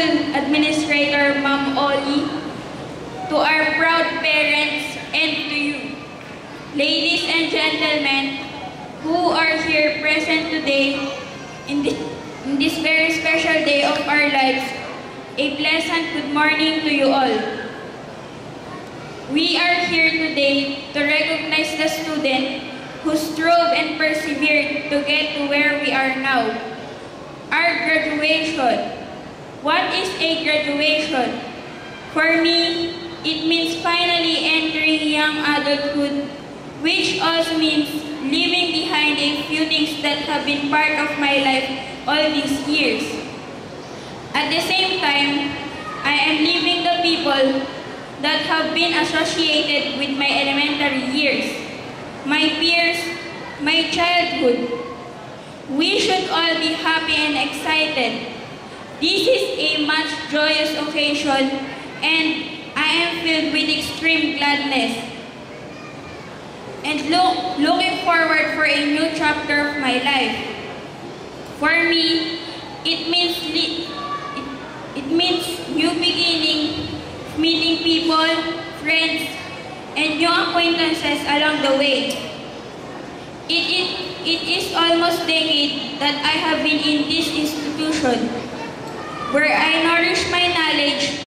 School Administrator Ma'am Oli, to our proud parents, and to you, ladies and gentlemen, who are here present today in this very special day of our lives, a pleasant good morning to you all. We are here today to recognize the student who strove and persevered to get to where we are now. Our graduation. What is a graduation? For me, it means finally entering young adulthood, which also means leaving behind a few things that have been part of my life all these years. At the same time, I am leaving the people that have been associated with my elementary years, my peers, my childhood. We should all be happy and excited. This is a much joyous occasion, and I am filled with extreme gladness and looking forward for a new chapter of my life. For me, it means new beginning, meeting people, friends, and new acquaintances along the way. It is almost a decade that I have been in this institution, where I nourish my knowledge